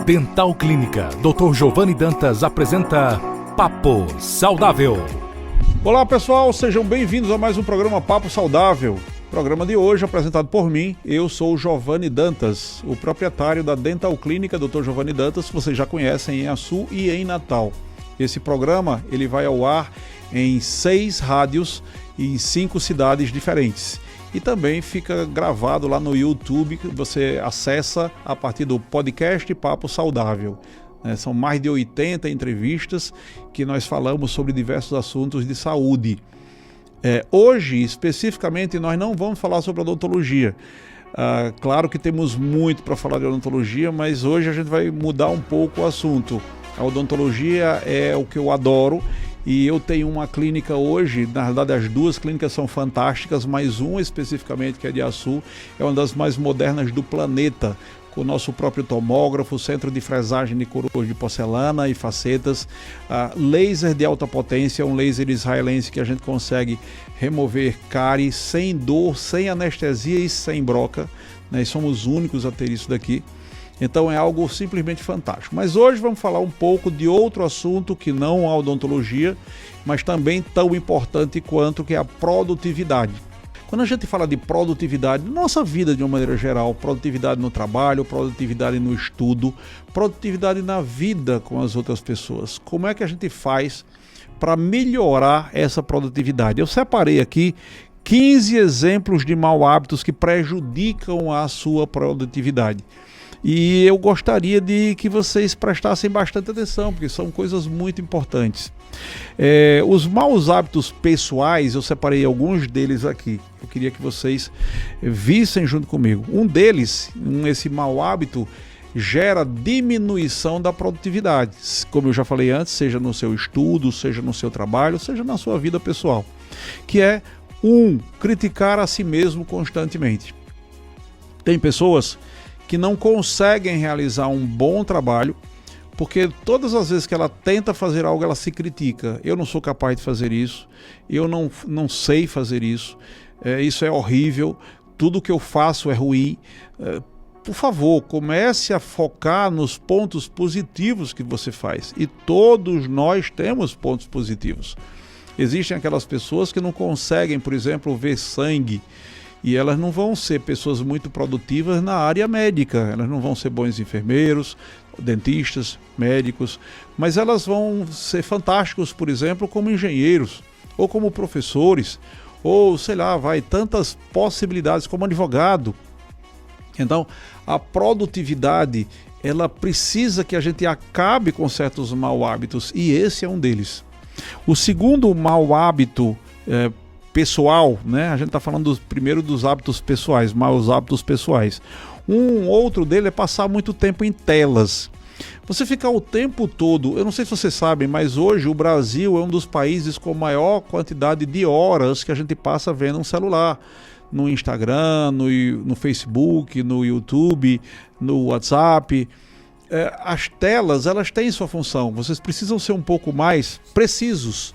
Dental Clínica, Dr. Giovanni Dantas apresenta Papo Saudável. Olá pessoal, sejam bem-vindos a mais um programa Papo Saudável. O programa de hoje apresentado por mim, eu sou o Giovanni Dantas, o proprietário da Dental Clínica Dr. Giovanni Dantas, que vocês já conhecem em Açu e em Natal. Esse programa ele vai ao ar em 6 rádios e em 5 cidades diferentes. E também fica gravado lá no YouTube, que você acessa a partir do podcast Papo Saudável. São mais de 80 entrevistas que nós falamos sobre diversos assuntos de saúde. Hoje, especificamente, nós não vamos falar sobre odontologia. Claro que temos muito para falar de odontologia, mas hoje a gente vai mudar um pouco o assunto. A odontologia é o que eu adoro. E eu tenho uma clínica hoje, na verdade as 2 clínicas são fantásticas, mas uma especificamente que é de Açu, é uma das mais modernas do planeta, com o nosso próprio tomógrafo, centro de fresagem de coroas de porcelana e facetas, laser de alta potência, um laser israelense que a gente consegue remover cárie sem dor, sem anestesia e sem broca, né? E somos únicos a ter isso daqui. Então é algo simplesmente fantástico. Mas hoje vamos falar um pouco de outro assunto que não a odontologia, mas também tão importante quanto, que é a produtividade. Quando a gente fala de produtividade, nossa vida de uma maneira geral, produtividade no trabalho, produtividade no estudo, produtividade na vida com as outras pessoas. Como é que a gente faz para melhorar essa produtividade? Eu separei aqui 15 exemplos de maus hábitos que prejudicam a sua produtividade. E eu gostaria de que vocês prestassem bastante atenção, porque são coisas muito importantes. Os maus hábitos pessoais, eu separei alguns deles aqui. Eu queria que vocês vissem junto comigo. Um deles, esse mau hábito, gera diminuição da produtividade. Como eu já falei antes, seja no seu estudo, seja no seu trabalho, seja na sua vida pessoal. Que é criticar a si mesmo constantemente. Tem pessoas que não conseguem realizar um bom trabalho, porque todas as vezes que ela tenta fazer algo, ela se critica. Eu não sou capaz de fazer isso, eu não sei fazer isso, isso é horrível, tudo que eu faço é ruim. Por favor, comece a focar nos pontos positivos que você faz. E todos nós temos pontos positivos. Existem aquelas pessoas que não conseguem, por exemplo, ver sangue, e elas não vão ser pessoas muito produtivas na área médica, elas não vão ser bons enfermeiros, dentistas, médicos, mas elas vão ser fantásticos, por exemplo, como engenheiros, ou como professores, ou sei lá, tantas possibilidades como advogado. Então, a produtividade, ela precisa que a gente acabe com certos maus hábitos, e esse é um deles. O segundo mau hábito pessoal, né? A gente está falando primeiro dos hábitos pessoais, maus hábitos pessoais. Outro dele é passar muito tempo em telas. Você ficar o tempo todo, eu não sei se vocês sabem, mas hoje o Brasil é um dos países com maior quantidade de horas que a gente passa vendo um celular. No Instagram, no Facebook, no YouTube, no WhatsApp. As telas, elas têm sua função. Vocês precisam ser um pouco mais precisos.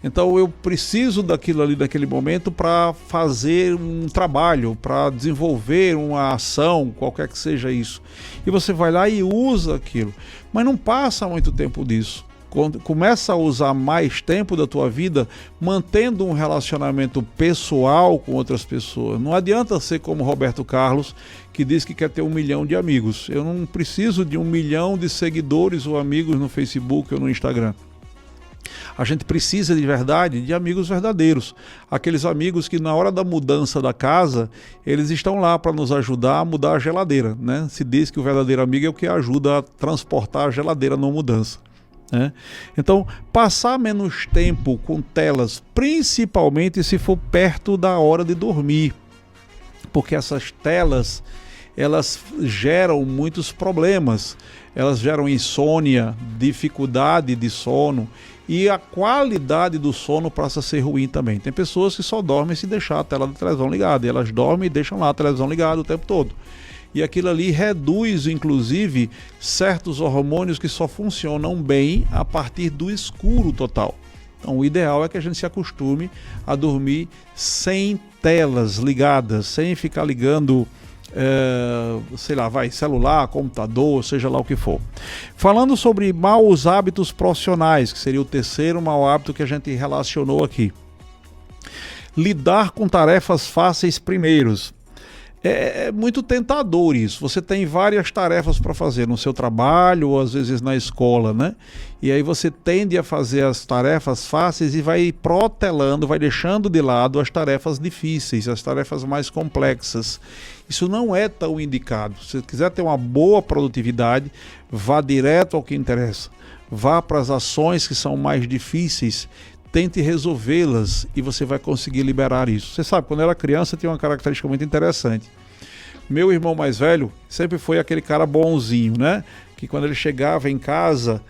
Então eu preciso daquilo ali naquele momento para fazer um trabalho, para desenvolver uma ação, qualquer que seja isso. E você vai lá e usa aquilo. Mas não passa muito tempo disso. Começa a usar mais tempo da tua vida mantendo um relacionamento pessoal com outras pessoas. Não adianta ser como Roberto Carlos, que diz que quer ter 1 milhão de amigos. Eu não preciso de 1 milhão de seguidores ou amigos no Facebook ou no Instagram. A gente precisa de verdade de amigos verdadeiros, aqueles amigos que na hora da mudança da casa, eles estão lá para nos ajudar a mudar a geladeira, né? Se diz que o verdadeiro amigo é o que ajuda a transportar a geladeira na mudança, né? Então, passar menos tempo com telas, principalmente se for perto da hora de dormir, porque essas telas, elas geram muitos problemas, elas geram insônia, dificuldade de sono, e a qualidade do sono passa a ser ruim também. Tem pessoas que só dormem se deixar a tela da televisão ligada, e elas dormem e deixam lá a televisão ligada o tempo todo. E aquilo ali reduz, inclusive, certos hormônios que só funcionam bem a partir do escuro total. Então, o ideal é que a gente se acostume a dormir sem telas ligadas, sem ficar ligando sei lá, celular, computador, seja lá o que for. Falando sobre maus hábitos profissionais, que seria o terceiro mau hábito que a gente relacionou aqui. Lidar com tarefas fáceis primeiros. É muito tentador isso. Você tem várias tarefas para fazer no seu trabalho ou às vezes na escola, né? E aí você tende a fazer as tarefas fáceis e vai protelando, vai deixando de lado as tarefas difíceis, as tarefas mais complexas. Isso não é tão indicado. Se você quiser ter uma boa produtividade, vá direto ao que interessa. Vá para as ações que são mais difíceis, tente resolvê-las e você vai conseguir liberar isso. Você sabe, quando eu era criança tinha uma característica muito interessante. Meu irmão mais velho sempre foi aquele cara bonzinho, né? Que quando ele chegava em casa,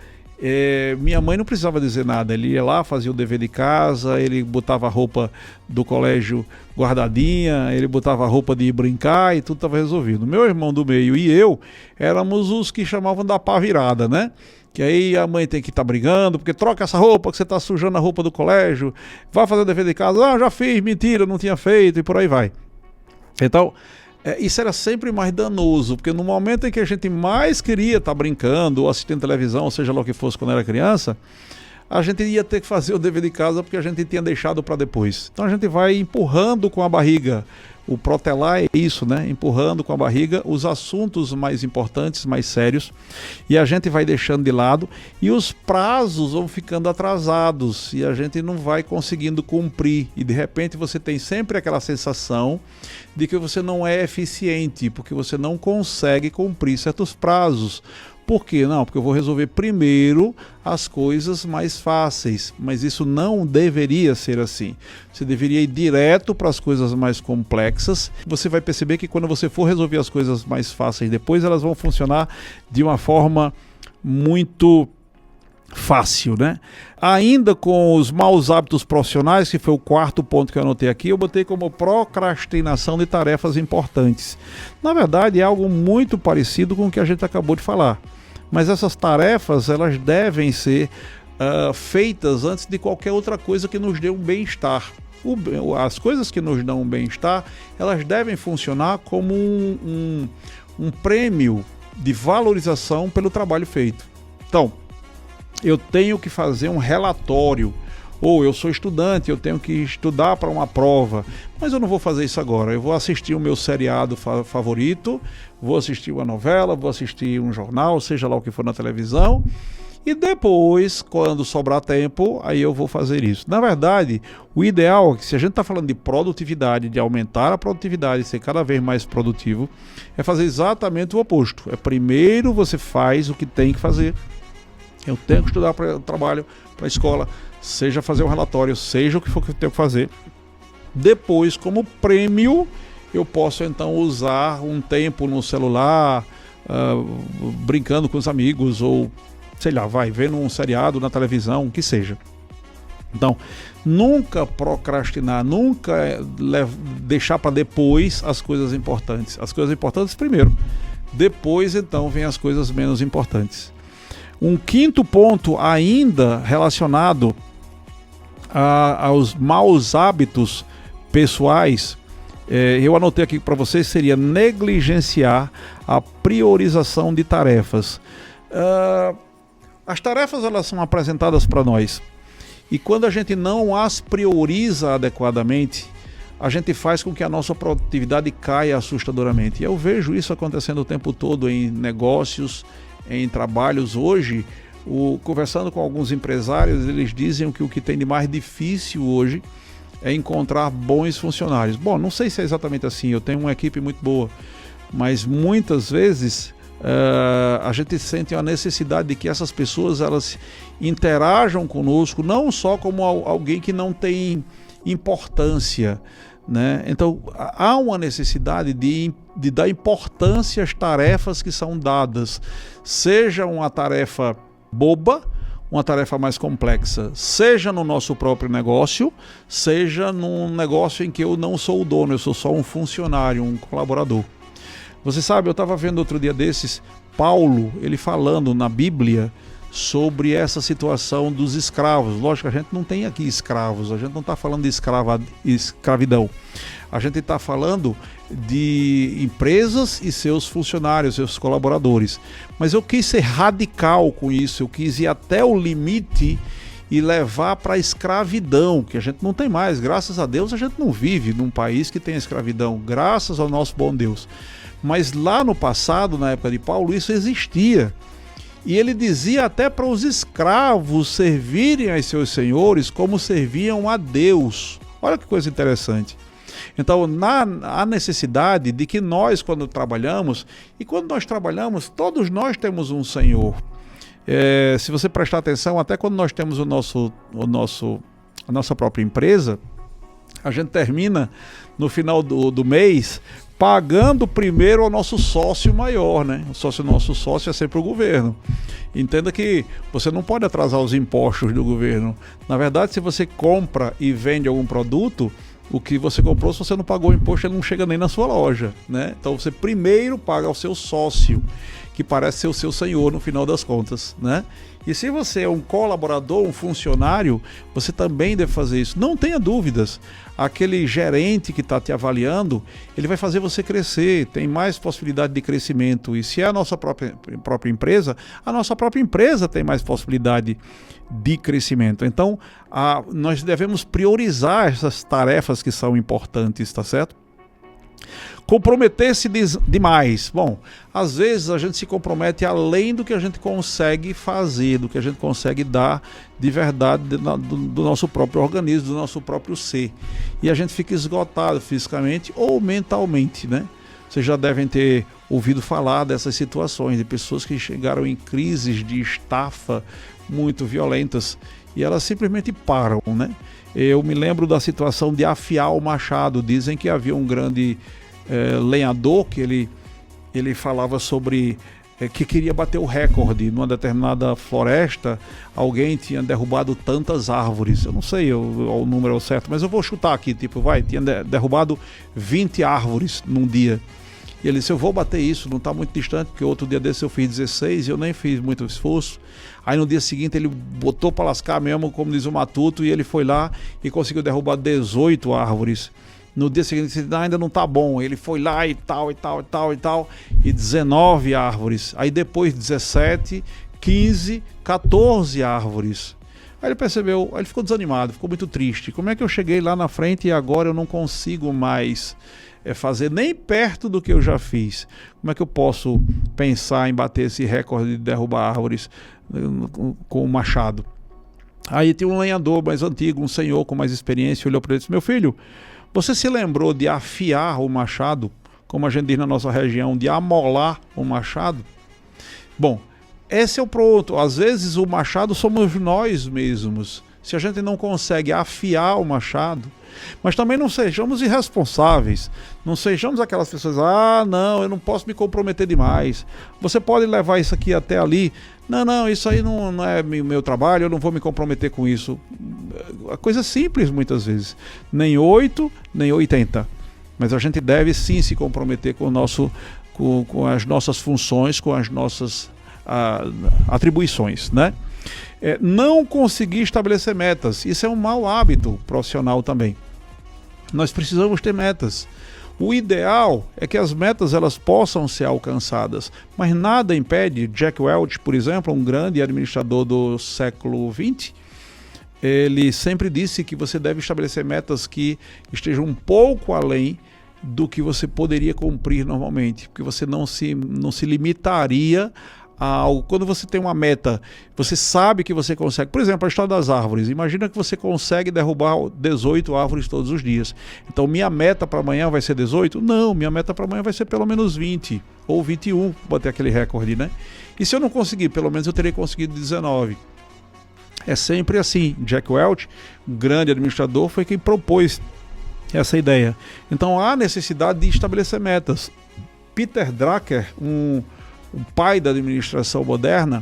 minha mãe não precisava dizer nada. Ele ia lá, fazia o dever de casa, ele botava a roupa do colégio guardadinha, ele botava a roupa de ir brincar e tudo estava resolvido. Meu irmão do meio e eu éramos os que chamavam da pá virada, né? Que aí a mãe tem que estar brigando, porque troca essa roupa que você está sujando a roupa do colégio, vai fazer o dever de casa, já fiz, mentira, não tinha feito, e por aí vai. Então, isso era sempre mais danoso, porque no momento em que a gente mais queria estar brincando, ou assistindo televisão, ou seja lá o que fosse quando era criança, a gente ia ter que fazer o dever de casa porque a gente tinha deixado para depois. Então a gente vai empurrando com a barriga. O protelar é isso, né? Empurrando com a barriga os assuntos mais importantes, mais sérios, e a gente vai deixando de lado e os prazos vão ficando atrasados e a gente não vai conseguindo cumprir. E de repente você tem sempre aquela sensação de que você não é eficiente, porque você não consegue cumprir certos prazos. Por quê? Não, porque eu vou resolver primeiro as coisas mais fáceis, mas isso não deveria ser assim. Você deveria ir direto para as coisas mais complexas. Você vai perceber que quando você for resolver as coisas mais fáceis depois, elas vão funcionar de uma forma muito fácil, né? Ainda com os maus hábitos profissionais, que foi o quarto ponto que eu anotei aqui, eu botei como procrastinação de tarefas importantes. Na verdade, é algo muito parecido com o que a gente acabou de falar. Mas essas tarefas, elas devem ser feitas antes de qualquer outra coisa que nos dê um bem-estar. As coisas que nos dão um bem-estar, elas devem funcionar como um prêmio de valorização pelo trabalho feito. Então, eu tenho que fazer um relatório, ou eu sou estudante, eu tenho que estudar para uma prova, mas eu não vou fazer isso agora. Eu vou assistir o meu seriado favorito, vou assistir uma novela, vou assistir um jornal, seja lá o que for na televisão, e depois, quando sobrar tempo, aí eu vou fazer isso. Na verdade, o ideal é que, se a gente está falando de produtividade, de aumentar a produtividade, ser cada vez mais produtivo, é fazer exatamente o oposto. Primeiro você faz o que tem que fazer. Eu tenho que estudar para o trabalho, para a escola, seja fazer um relatório, seja o que for que eu tenho que fazer. Depois, como prêmio, eu posso então usar um tempo no celular, brincando com os amigos, ou sei lá, vendo um seriado na televisão, o que seja. Então, nunca procrastinar, nunca deixar para depois as coisas importantes. As coisas importantes primeiro, depois então vem as coisas menos importantes. Um quinto ponto ainda relacionado aos maus hábitos pessoais, eu anotei aqui para vocês, seria negligenciar a priorização de tarefas. As tarefas, elas são apresentadas para nós, e quando a gente não as prioriza adequadamente, a gente faz com que a nossa produtividade caia assustadoramente. E eu vejo isso acontecendo o tempo todo em negócios, em trabalhos. Hoje, conversando com alguns empresários, eles dizem que o que tem de mais difícil hoje é encontrar bons funcionários. Bom, não sei se é exatamente assim, eu tenho uma equipe muito boa, mas muitas vezes a gente sente a necessidade de que essas pessoas, elas interajam conosco, não só como alguém que não tem importância, né? Então há uma necessidade de dar importância às tarefas que são dadas, seja uma tarefa boba, uma tarefa mais complexa, seja no nosso próprio negócio, seja num negócio em que eu não sou o dono, eu sou só um funcionário, um colaborador. Você sabe, eu estava vendo outro dia desses, Paulo, ele falando na Bíblia sobre essa situação dos escravos. Lógico que a gente não tem aqui escravos, a gente não está falando de escravidão. A gente está falando de empresas e seus funcionários, seus colaboradores. Mas eu quis ser radical com isso, eu quis ir até o limite e levar para a escravidão, que a gente não tem mais. Graças a Deus a gente não vive num país que tem escravidão, graças ao nosso bom Deus. Mas lá no passado, na época de Paulo, isso existia. E ele dizia até para os escravos servirem aos seus senhores como serviam a Deus. Olha que coisa interessante. Então, há necessidade de que nós, quando trabalhamos, e quando nós trabalhamos, todos nós temos um Senhor. Se você prestar atenção, até quando nós temos a nossa própria empresa, a gente termina no final do mês pagando primeiro ao nosso sócio maior, né? Nosso sócio é sempre o governo. Entenda que você não pode atrasar os impostos do governo. Na verdade, se você compra e vende algum produto, o que você comprou, se você não pagou o imposto, ele não chega nem na sua loja, né? Então você primeiro paga ao seu sócio, que parece ser o seu senhor no final das contas, né? E se você é um colaborador, um funcionário, você também deve fazer isso. Não tenha dúvidas. Aquele gerente que está te avaliando, ele vai fazer você crescer, tem mais possibilidade de crescimento. E se é a nossa própria empresa, a nossa própria empresa tem mais possibilidade de crescimento. Então, nós devemos priorizar essas tarefas que são importantes, tá certo? Comprometer-se demais. Bom, às vezes a gente se compromete além do que a gente consegue fazer, do que a gente consegue dar de verdade do nosso próprio organismo, do nosso próprio ser. E a gente fica esgotado fisicamente ou mentalmente, né? Vocês já devem ter ouvido falar dessas situações de pessoas que chegaram em crises de estafa muito violentas e elas simplesmente param, né? Eu me lembro da situação de afiar o machado. Dizem que havia um grande lenhador que ele falava sobre que queria bater o recorde. Numa determinada floresta, alguém tinha derrubado tantas árvores. Eu não sei o número certo, mas eu vou chutar aqui, tinha derrubado 20 árvores num dia. E ele disse, eu vou bater isso, não está muito distante, porque outro dia desse eu fiz 16 e eu nem fiz muito esforço. Aí no dia seguinte ele botou para lascar mesmo, como diz o Matuto, e ele foi lá e conseguiu derrubar 18 árvores. No dia seguinte ele disse, ainda não está bom. Ele foi lá e tal, e 19 árvores. Aí depois 17, 15, 14 árvores. Aí ele percebeu, aí ele ficou desanimado, ficou muito triste. Como é que eu cheguei lá na frente e agora eu não consigo mais fazer nem perto do que eu já fiz? Como é que eu posso pensar em bater esse recorde de derrubar árvores com o machado? Aí tem um lenhador mais antigo, um senhor com mais experiência, olhou para ele e disse, meu filho, você se lembrou de afiar o machado, como a gente diz na nossa região, de amolar o machado? Bom, esse é o ponto. Às vezes o machado somos nós mesmos. Se a gente não consegue afiar o machado, mas também não sejamos irresponsáveis, não sejamos aquelas pessoas, não, eu não posso me comprometer demais, você pode levar isso aqui até ali, não, isso aí não é meu trabalho, eu não vou me comprometer com isso. A coisa simples muitas vezes, nem 8, nem 80, mas a gente deve sim se comprometer com as nossas funções, com as nossas atribuições, né? Não conseguir estabelecer metas, isso é um mau hábito profissional também. Nós precisamos ter metas. O ideal é que as metas elas possam ser alcançadas, mas nada impede. Jack Welch, por exemplo, um grande administrador do século XX, ele sempre disse que você deve estabelecer metas que estejam um pouco além do que você poderia cumprir normalmente, porque você não se limitaria quando você tem uma meta, você sabe que você consegue. Por exemplo, a história das árvores. Imagina que você consegue derrubar 18 árvores todos os dias. Então, minha meta para amanhã vai ser 18? Não, minha meta para amanhã vai ser pelo menos 20 ou 21, bater aquele recorde, né? E se eu não conseguir, pelo menos eu terei conseguido 19. É sempre assim. Jack Welch, um grande administrador, foi quem propôs essa ideia. Então, há necessidade de estabelecer metas. Peter Drucker, o pai da administração moderna,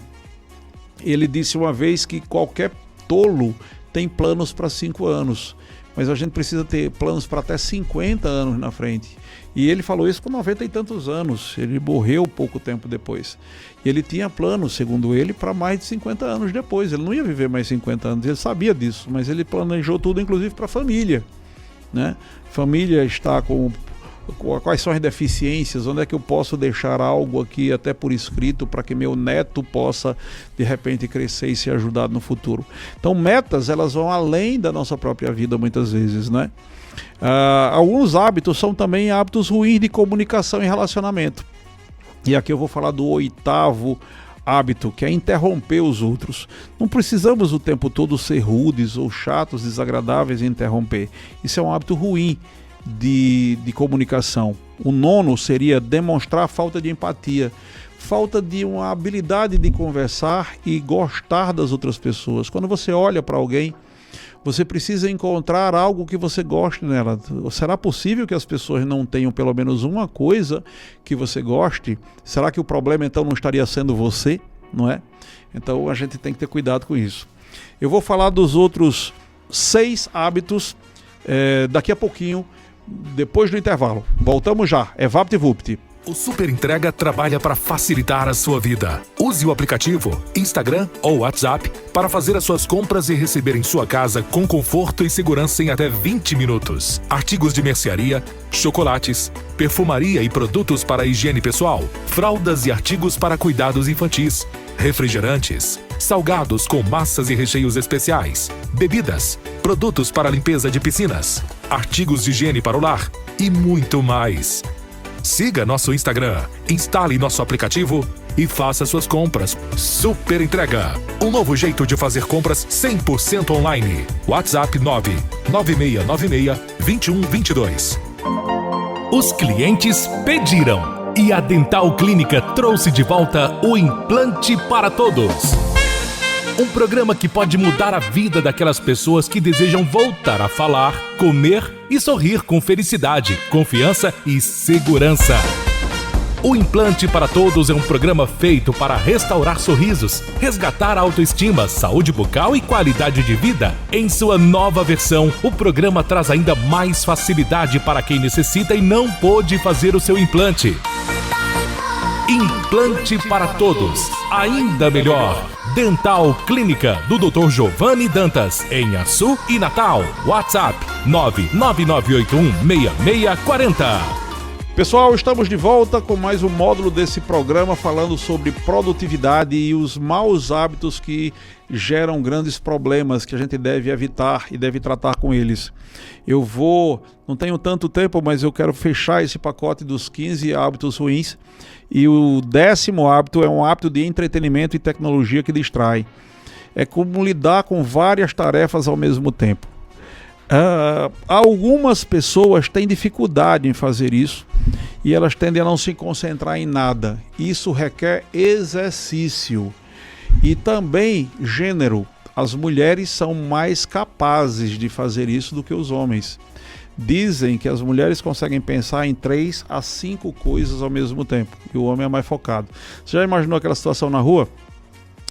ele disse uma vez que qualquer tolo tem planos para 5 anos. mas a gente precisa ter planos para até 50 anos na frente. E ele falou isso com 90 e tantos anos, ele morreu pouco tempo depois. E ele tinha planos, segundo ele, para mais de 50 anos depois. Ele não ia viver mais 50 anos, ele sabia disso, mas ele planejou tudo, inclusive para a família, né? Família está com quais são as deficiências, onde é que eu posso deixar algo aqui até por escrito para que meu neto possa de repente crescer e ser ajudado no futuro. Então metas, elas vão além da nossa própria vida muitas vezes, né? Alguns hábitos são também hábitos ruins de comunicação e relacionamento. E aqui eu vou falar do 8º hábito, que é interromper os outros. Não precisamos o tempo todo ser rudes ou chatos, desagradáveis e interromper. Isso é um hábito ruim de comunicação. O 9º seria demonstrar falta de empatia, falta de uma habilidade de conversar e gostar das outras pessoas. Quando você olha para alguém, você precisa encontrar algo que você goste nela. Será possível que as pessoas não tenham pelo menos uma coisa que você goste? Será que o problema então não estaria sendo você? Não é? Então a gente tem que ter cuidado com isso. Eu vou falar dos outros 6 hábitos daqui a pouquinho, depois do intervalo. Voltamos já. É VaptVupt. O Super Entrega trabalha para facilitar a sua vida. Use o aplicativo, Instagram ou WhatsApp para fazer as suas compras e receber em sua casa com conforto e segurança em até 20 minutos. Artigos de mercearia, chocolates, perfumaria e produtos para higiene pessoal, fraldas e artigos para cuidados infantis, refrigerantes, salgados com massas e recheios especiais, bebidas, produtos para limpeza de piscinas, artigos de higiene para o lar e muito mais. Siga nosso Instagram, instale nosso aplicativo e faça suas compras. Super Entrega, um novo jeito de fazer compras 100% online. WhatsApp 99696-2122. Os clientes pediram e a Dental Clínica trouxe de volta o Implante para Todos. Um programa que pode mudar a vida daquelas pessoas que desejam voltar a falar, comer e sorrir com felicidade, confiança e segurança. O Implante para Todos é um programa feito para restaurar sorrisos, resgatar a autoestima, saúde bucal e qualidade de vida. Em sua nova versão, o programa traz ainda mais facilidade para quem necessita e não pôde fazer o seu implante. Implante para Todos, ainda melhor. Dental Clínica do Dr. Giovanni Dantas, em Açu e Natal. WhatsApp 999816640. Pessoal, estamos de volta com mais um módulo desse programa falando sobre produtividade e os maus hábitos que geram grandes problemas que a gente deve evitar e deve tratar com eles. Não tenho tanto tempo, mas eu quero fechar esse pacote dos 15 hábitos ruins. E o 10º hábito é um hábito de entretenimento e tecnologia que distrai. É como lidar com várias tarefas ao mesmo tempo. Algumas pessoas têm dificuldade em fazer isso e elas tendem a não se concentrar em nada. Isso requer exercício e também gênero. As mulheres são mais capazes de fazer isso do que os homens. Dizem que as mulheres conseguem pensar em 3 a 5 coisas ao mesmo tempo e o homem é mais focado. Você já imaginou aquela situação na rua?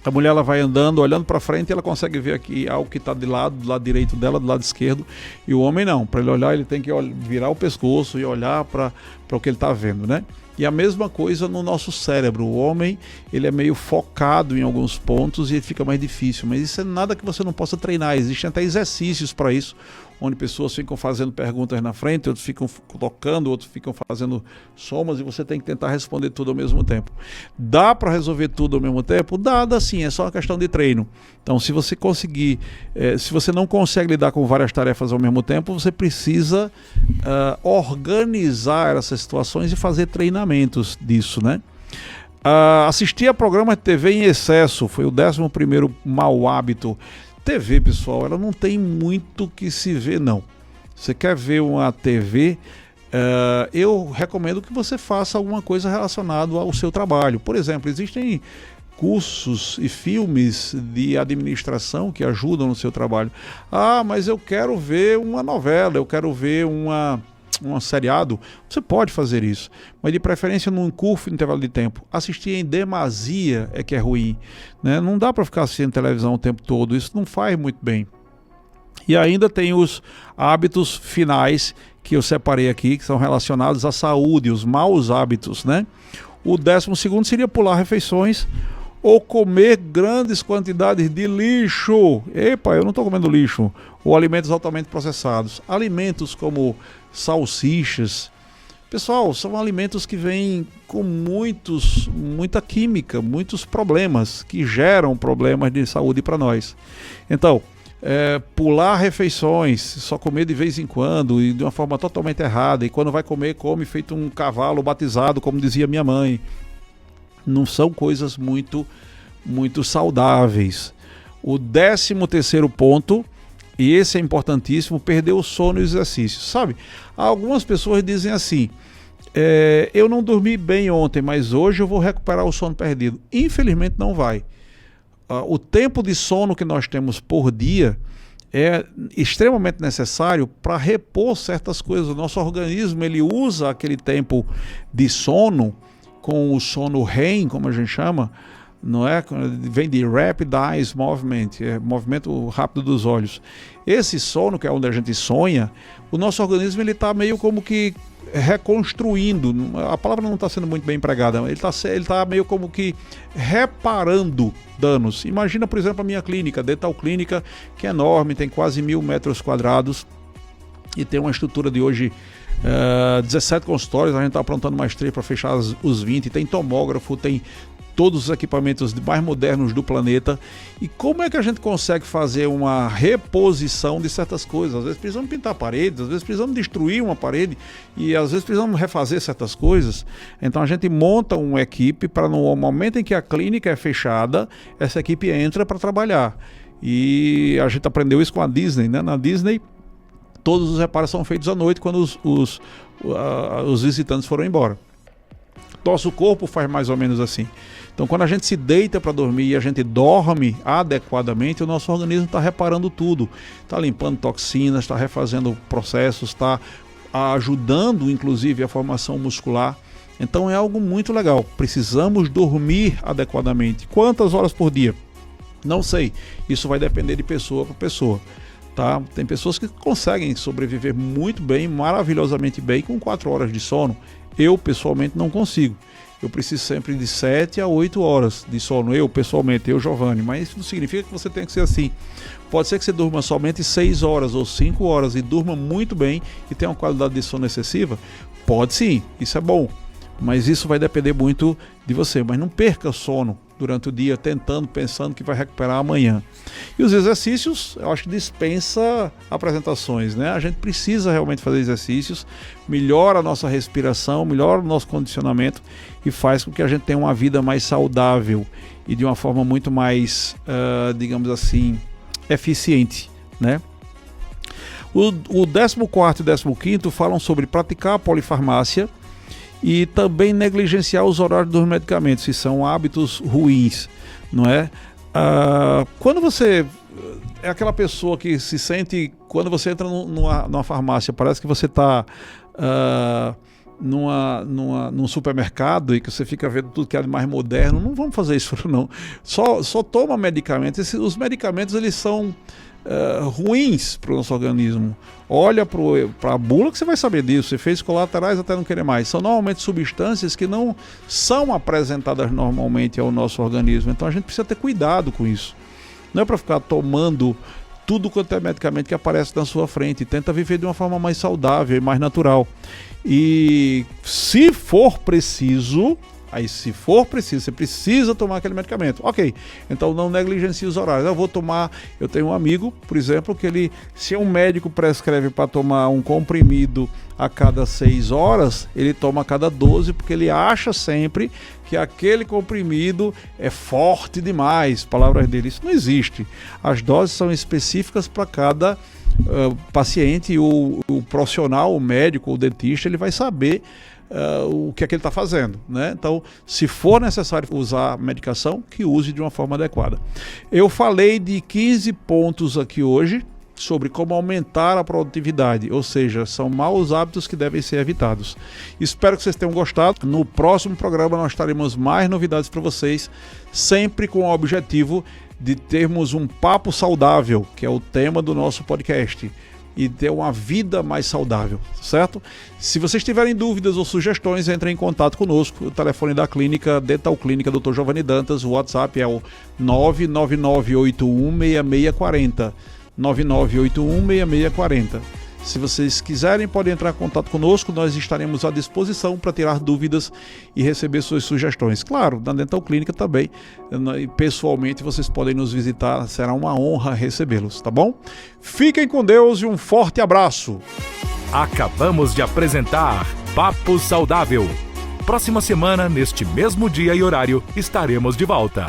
A mulher ela vai andando, olhando para frente e ela consegue ver aqui algo que está do lado direito dela, do lado esquerdo, e o homem não. Para ele olhar, ele tem que virar o pescoço e olhar para o que ele está vendo, né? E a mesma coisa no nosso cérebro. O homem, ele é meio focado em alguns pontos e fica mais difícil, mas isso é nada que você não possa treinar. Existem até exercícios para isso, onde pessoas ficam fazendo perguntas na frente, outros ficam tocando, outros ficam fazendo somas e você tem que tentar responder tudo ao mesmo tempo. Dá para resolver tudo ao mesmo tempo? Dá sim, é só uma questão de treino. Então, se você conseguir, se você não consegue lidar com várias tarefas ao mesmo tempo, você precisa organizar essas situações e fazer treinamentos disso, né? Assistir a programa de TV em excesso foi o 11º mau hábito. TV, pessoal, ela não tem muito que se ver, não. Você quer ver uma TV, eu recomendo que você faça alguma coisa relacionada ao seu trabalho. Por exemplo, existem cursos e filmes de administração que ajudam no seu trabalho. Mas eu quero ver uma novela, eu quero ver um seriado. Você pode fazer isso, mas de preferência num curto intervalo de tempo. Assistir em demasia é que é ruim, né? Não dá para ficar assistindo televisão o tempo todo, isso não faz muito bem. E ainda tem os hábitos finais que eu separei aqui, que são relacionados à saúde, os maus hábitos, né? O 12º seria pular refeições ou comer grandes quantidades de lixo. Epa, eu não estou comendo lixo. Ou alimentos altamente processados. Alimentos como salsichas. Pessoal, são alimentos que vêm com muita química, muitos problemas, que geram problemas de saúde para nós. Então, pular refeições, só comer de vez em quando e de uma forma totalmente errada, e quando vai comer, come feito um cavalo batizado, como dizia minha mãe. Não são coisas muito saudáveis. O 13º ponto, e esse é importantíssimo, perder o sono e o exercício. Sabe, algumas pessoas dizem assim, eu não dormi bem ontem, mas hoje eu vou recuperar o sono perdido. Infelizmente não vai. O tempo de sono que nós temos por dia é extremamente necessário para repor certas coisas. O nosso organismo, ele usa aquele tempo de sono com o sono REM, como a gente chama, não é? Vem de Rapid Eye Movement, movimento rápido dos olhos. Esse sono, que é onde a gente sonha, o nosso organismo ele está meio como que reconstruindo, a palavra não está sendo muito bem empregada, ele está meio como que reparando danos. Imagina, por exemplo, a minha clínica, Dental Clínica, que é enorme, tem quase 1.000 metros quadrados e tem uma estrutura de hoje 17 consultórios, a gente está aprontando mais 3 para fechar os 20, tem tomógrafo, tem todos os equipamentos mais modernos do planeta. E como é que a gente consegue fazer uma reposição de certas coisas? Às vezes precisamos pintar paredes, às vezes precisamos destruir uma parede e às vezes precisamos refazer certas coisas. Então a gente monta uma equipe para no momento em que a clínica é fechada, essa equipe entra para trabalhar. E a gente aprendeu isso com a Disney, né? Na Disney, todos os reparos são feitos à noite quando os visitantes foram embora. Nosso corpo faz mais ou menos assim. Então, quando a gente se deita para dormir e a gente dorme adequadamente, o nosso organismo está reparando tudo. Está limpando toxinas, está refazendo processos, está ajudando, inclusive, a formação muscular. Então, é algo muito legal. Precisamos dormir adequadamente. Quantas horas por dia? Não sei. Isso vai depender de pessoa para pessoa. Tá? Tem pessoas que conseguem sobreviver muito bem, maravilhosamente bem, com 4 horas de sono. Eu, pessoalmente, não consigo. Eu preciso sempre de 7 a 8 horas de sono. Eu, pessoalmente, Giovanni. Mas isso não significa que você tem que ser assim. Pode ser que você durma somente 6 horas ou 5 horas e durma muito bem e tenha uma qualidade de sono excessiva. Pode sim, isso é bom. Mas isso vai depender muito de você. Mas não perca sono durante o dia, pensando que vai recuperar amanhã. E os exercícios, eu acho que dispensa apresentações, né? A gente precisa realmente fazer exercícios, melhora a nossa respiração, melhora o nosso condicionamento e faz com que a gente tenha uma vida mais saudável e de uma forma muito mais, digamos assim, eficiente, né? O 14º e 15º falam sobre praticar a polifarmácia e também negligenciar os horários dos medicamentos, se são hábitos ruins, não é? Quando você é aquela pessoa que se sente, quando você entra numa farmácia, parece que você está num supermercado e que você fica vendo tudo que é de mais moderno. Não vamos fazer isso, não. Só toma medicamentos. Os medicamentos, eles são ruins para o nosso organismo. Olha para a bula que você vai saber disso. Efeitos colaterais até não querer mais. São normalmente substâncias que não são apresentadas normalmente ao nosso organismo. Então a gente precisa ter cuidado com isso. Não é para ficar tomando tudo quanto é medicamento que aparece na sua frente. Tenta viver de uma forma mais saudável e mais natural. E se for preciso, você precisa tomar aquele medicamento. Ok, então não negligencie os horários. Eu tenho um amigo, por exemplo, que se um médico prescreve para tomar um comprimido a cada 6 horas, ele toma a cada 12, porque ele acha sempre que aquele comprimido é forte demais. Palavras dele, isso não existe. As doses são específicas para cada paciente. O profissional, o médico, o dentista, ele vai saber o que é que ele está fazendo, né? Então, se for necessário usar medicação, que use de uma forma adequada. Eu falei de 15 pontos aqui hoje sobre como aumentar a produtividade, ou seja, são maus hábitos que devem ser evitados. Espero que vocês tenham gostado. No próximo programa nós teremos mais novidades para vocês, sempre com o objetivo de termos um papo saudável, que é o tema do nosso podcast, e ter uma vida mais saudável, certo? Se vocês tiverem dúvidas ou sugestões, entrem em contato conosco. O telefone da clínica, Dental Clínica Dr. Giovanni Dantas, o WhatsApp é o 999816640, 99816640. Se vocês quiserem, podem entrar em contato conosco, nós estaremos à disposição para tirar dúvidas e receber suas sugestões. Claro, na Dental Clínica também, pessoalmente vocês podem nos visitar, será uma honra recebê-los, tá bom? Fiquem com Deus e um forte abraço! Acabamos de apresentar Papo Saudável. Próxima semana, neste mesmo dia e horário, estaremos de volta.